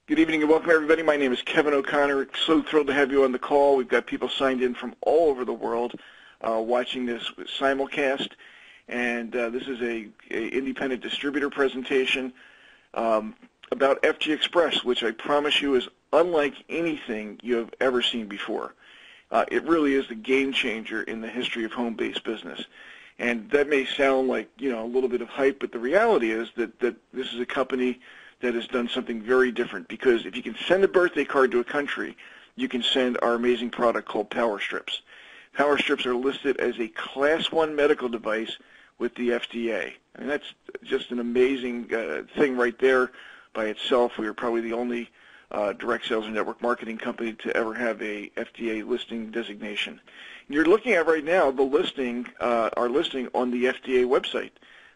Good evening and welcome, everybody. My name is Kevin O'Connor. So thrilled to have you on the call. We've got people signed in from all over the world watching this simulcast. And this is a independent distributor presentation about FGXpress, which I promise you is unlike anything you have ever seen before. It really is the game changer in the history of home-based business. And that may sound like, a little bit of hype, but the reality is that this is a company that has done something very different, because if you can send a birthday card to a country, you can send our amazing product called Power Strips. Power Strips are listed as a Class 1 medical device with the FDA. I mean, that's just an amazing thing right there by itself. We are probably the only direct sales and network marketing company to ever have a FDA listing designation. And you're looking at right now the listing, our listing on the FDA website.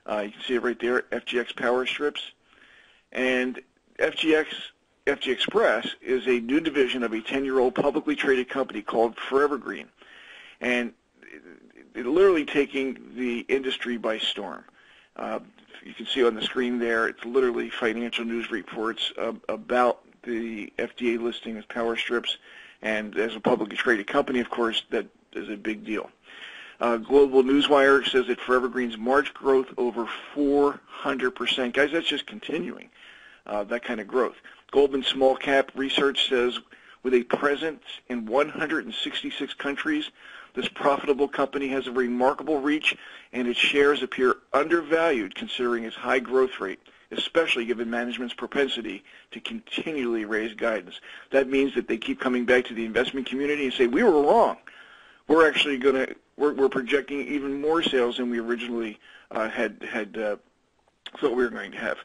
You can see it right there, FGX Power Strips. And FGXpress is a new division of a 10-year-old publicly traded company called Forever Green. And it's literally taking the industry by storm. You can see on the screen there, it's literally financial news reports about the FDA listing of Power Strips. And as a publicly traded company, of course, that is a big deal. Global Newswire says that Forever Green's March growth over 400%. Guys, that's just continuing, that kind of growth. Goldman Small Cap Research says with a presence in 166 countries, this profitable company has a remarkable reach, and its shares appear undervalued considering its high growth rate, especially given management's propensity to continually raise guidance. That means that they keep coming back to the investment community and say, we were wrong. We're actually we're projecting even more sales than we originally had thought we were going to have.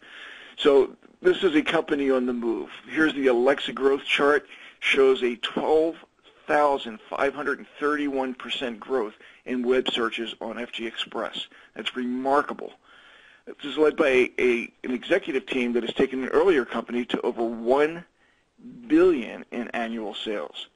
So this is a company on the move. Here's the Alexa growth chart. Shows a 12,531% growth in web searches on FGXpress. That's remarkable. This is led by an executive team that has taken an earlier company to over $1 billion in annual sales.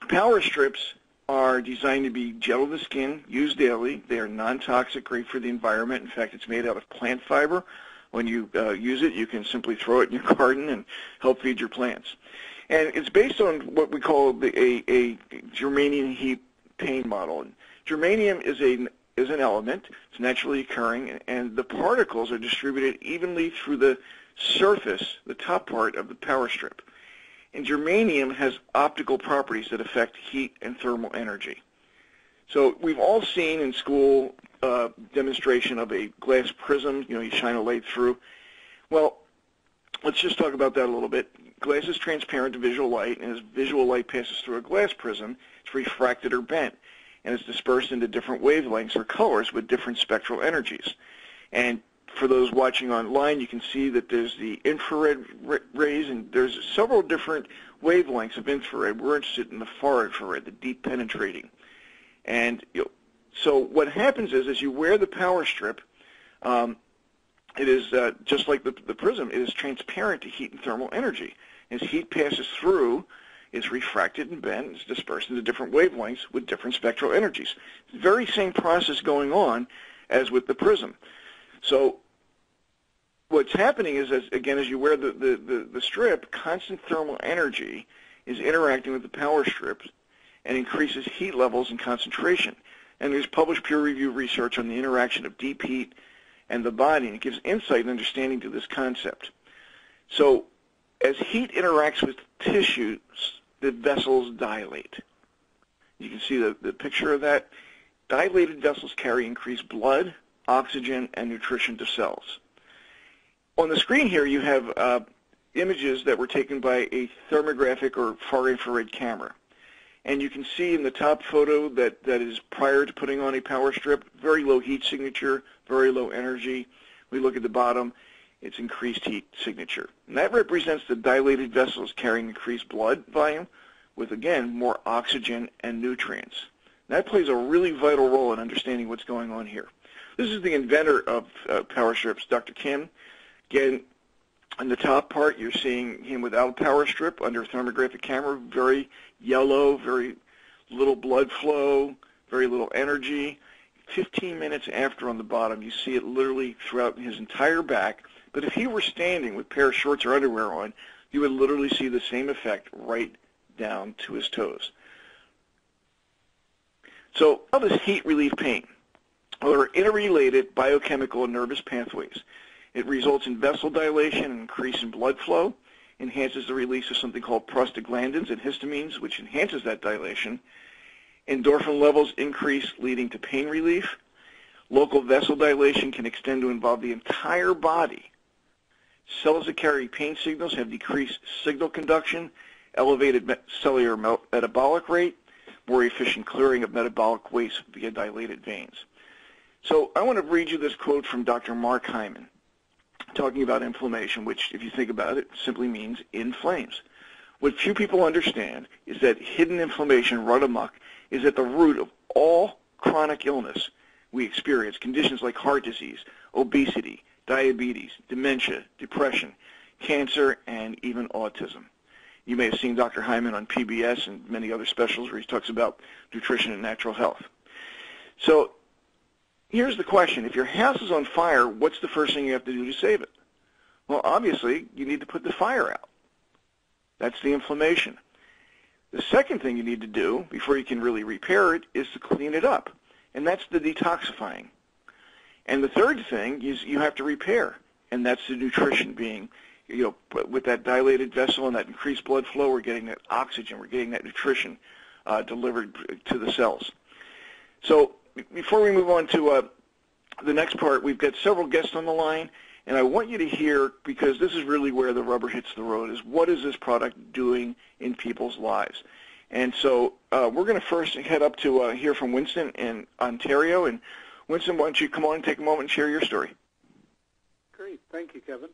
Power Strips are designed to be gel to the skin, used daily. They are non-toxic, great for the environment. In fact, it's made out of plant fiber. When you use it, you can simply throw it in your garden and help feed your plants. And it's based on what we call a germanium heat pain model. And germanium is an element. It's naturally occurring, and the particles are distributed evenly through the surface, the top part of the power strip. And germanium has optical properties that affect heat and thermal energy. So we've all seen in school demonstration of a glass prism, you shine a light through. Well, let's just talk about that a little bit. Glass is transparent to visual light, and as visual light passes through a glass prism, it's refracted or bent, and it's dispersed into different wavelengths or colors with different spectral energies. And for those watching online, you can see that there's the infrared rays, and there's several different wavelengths of infrared. We're interested in the far infrared, the deep penetrating. And so what happens is, as you wear the power strip, it is just like the prism. It is transparent to heat and thermal energy. As heat passes through, it's refracted and bent. It's dispersed into different wavelengths with different spectral energies. It's the very same process going on as with the prism. So what's happening is, as you wear the strip, constant thermal energy is interacting with the power strip and increases heat levels and concentration. And there's published peer-reviewed research on the interaction of deep heat and the body, and it gives insight and understanding to this concept. So as heat interacts with tissues, the vessels dilate. You can see the picture of that. Dilated vessels carry increased blood, oxygen, and nutrition to cells. On the screen here, you have images that were taken by a thermographic or far infrared camera. And you can see in the top photo that is prior to putting on a power strip, very low heat signature, very low energy. We look at the bottom, it's increased heat signature. And that represents the dilated vessels carrying increased blood volume with, again, more oxygen and nutrients. And that plays a really vital role in understanding what's going on here. This is the inventor of power strips, Dr. Kim. Again, on the top part, you're seeing him without a power strip under a thermographic camera, very yellow, very little blood flow, very little energy. 15 minutes after on the bottom. You see it literally throughout his entire back. But if he were standing with a pair of shorts or underwear on, you would literally see the same effect right down to his toes. So how does heat relieve pain? Well, there are interrelated biochemical and nervous pathways. It results in vessel dilation and increase in blood flow, enhances the release of something called prostaglandins and histamines, which enhances that dilation. Endorphin levels increase, leading to pain relief. Local vessel dilation can extend to involve the entire body. Cells that carry pain signals have decreased signal conduction, elevated cellular metabolic rate, more efficient clearing of metabolic waste via dilated veins. So I want to read you this quote from Dr. Mark Hyman, talking about inflammation, which, if you think about it, simply means inflames. What few people understand is that hidden inflammation, run amok, is at the root of all chronic illness we experience, conditions like heart disease, obesity, diabetes, dementia, depression, cancer, and even autism. You may have seen Dr. Hyman on PBS and many other specials where he talks about nutrition and natural health. So here's the question. If your house is on fire, what's the first thing you have to do to save it? Well, obviously, you need to put the fire out. That's the inflammation. The second thing you need to do before you can really repair it is to clean it up, and that's the detoxifying. And the third thing is you have to repair, and that's the nutrition being, with that dilated vessel and that increased blood flow, we're getting that oxygen, we're getting that nutrition delivered to the cells. So before we move on to the next part, we've got several guests on the line, and I want you to hear, because this is really where the rubber hits the road, is what is this product doing in people's lives? And so we're going to first head up to hear from Winston in Ontario. And Winston, why don't you come on and take a moment and share your story? Great. Thank you, Kevin.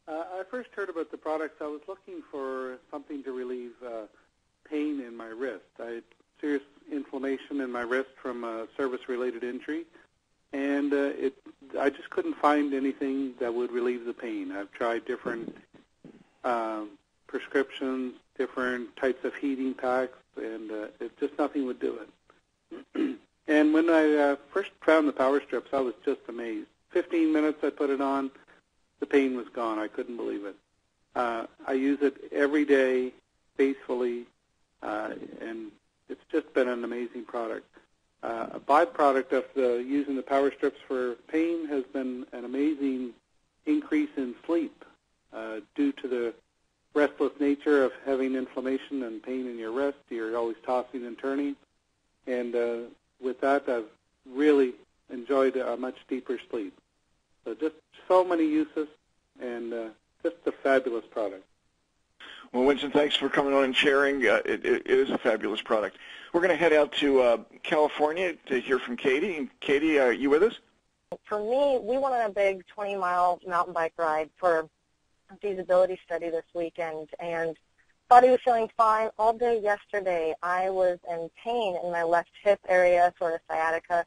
I first heard about the products. I was looking for something to relieve pain in my wrist. I had serious inflammation in my wrist from a service-related injury, and I just couldn't find anything that would relieve the pain. I've tried different prescriptions, different types of heating packs, and just nothing would do it. And when I first found the power strips, I was just amazed. 15 minutes I put it on, the pain was gone. I couldn't believe it. I use it every day, faithfully, and it's just been an amazing product. A byproduct of using the power strips for pain has been an amazing increase in sleep due to the restless nature of having inflammation and pain in your wrist. You're always tossing and turning. And with that, I've really enjoyed a much deeper sleep. So just so many uses, and just a fabulous product. Well, Winston, thanks for coming on and sharing. It is a fabulous product. We're going to head out to California to hear from Katie. And Katie, are you with us? For me, we went on a big 20-mile mountain bike ride for a feasibility study this weekend, and thought he was feeling fine. All day yesterday, I was in pain in my left hip area, sort of sciatica.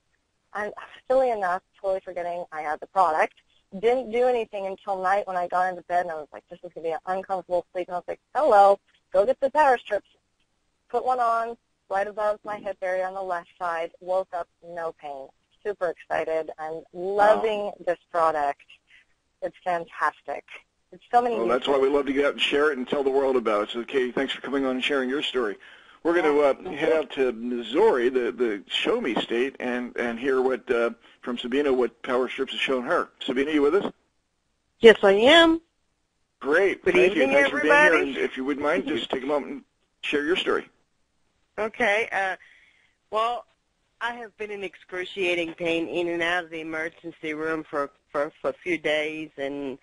I'm silly enough, totally forgetting I had the product. Didn't do anything until night when I got into bed, and I was like, this is going to be an uncomfortable sleep. And I was like, hello, go get the power strips. Put one on right above my hip area on the left side. Woke up, no pain. Super excited. I'm loving this product. It's fantastic. It's so many Well, that's why we love to get out and share it and tell the world about it. So, Katie, thanks for coming on and sharing your story. We're going to head out to Missouri, the show me state, and hear what from Sabina what Power Strips has shown her. Sabina, you with us? Yes, I am. Great. Good Thank evening, you. Thanks everybody. for being here. And if you wouldn't mind, just take a moment and share your story. Okay. Well, I have been in excruciating pain in and out of the emergency room for a few days, and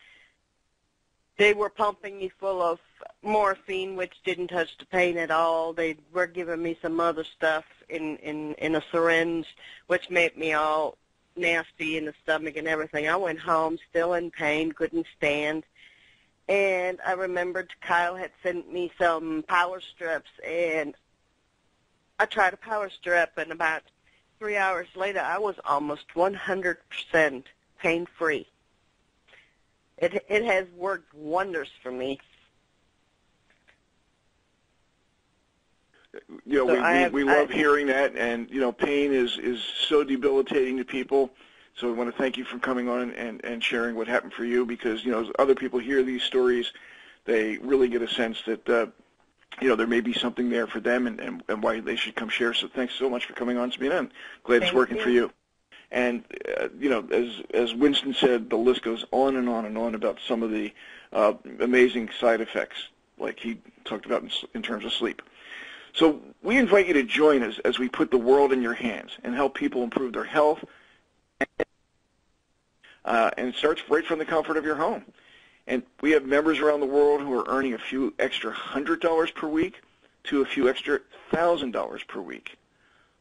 they were pumping me full of morphine, which didn't touch the pain at all. They were giving me some other stuff in a syringe, which made me all nasty in the stomach and everything. I went home still in pain, couldn't stand. And I remembered Kyle had sent me some power strips, and I tried a power strip, and about 3 hours later, I was almost 100% pain-free. It has worked wonders for me. You know, So we love hearing that, and you know, pain is so debilitating to people. So I want to thank you for coming on and sharing what happened for you, because you know, as other people hear these stories, they really get a sense that you know, there may be something there for them, and why they should come share. So thanks so much for coming on, CNN. Glad it's working for you. And you know, as Winston said, the list goes on and on and on about some of the amazing side effects, like he talked about in terms of sleep. So we invite you to join us as we put the world in your hands and help people improve their health, and it starts right from the comfort of your home. And we have members around the world who are earning a few extra $100 per week to a few extra $1,000 per week,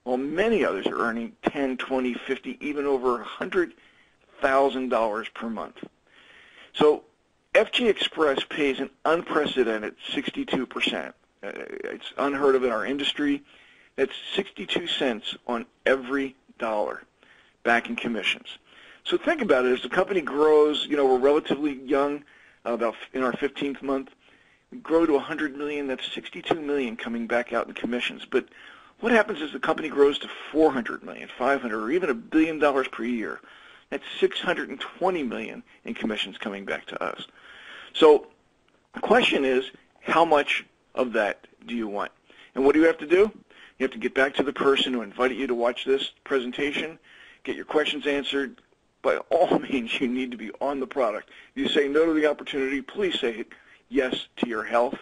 while many others are earning $10, $20, $50, even over $100,000 per month. So FGXpress pays an unprecedented 62%. It's unheard of in our industry. That's 62 cents on every dollar back in commissions. So think about it. As the company grows, you know, we're relatively young, about in our 15th month. We grow to 100 million. That's 62 million coming back out in commissions. But what happens as the company grows to 400 million, 500, or even $1 billion per year? That's 620 million in commissions coming back to us. So the question is, how much of that do you want? And what do you have to do? You have to get back to the person who invited you to watch this presentation, get your questions answered. By all means, you need to be on the product. If you say no to the opportunity, please say yes to your health,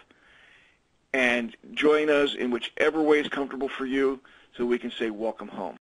and join us in whichever way is comfortable for you, so we can say welcome home.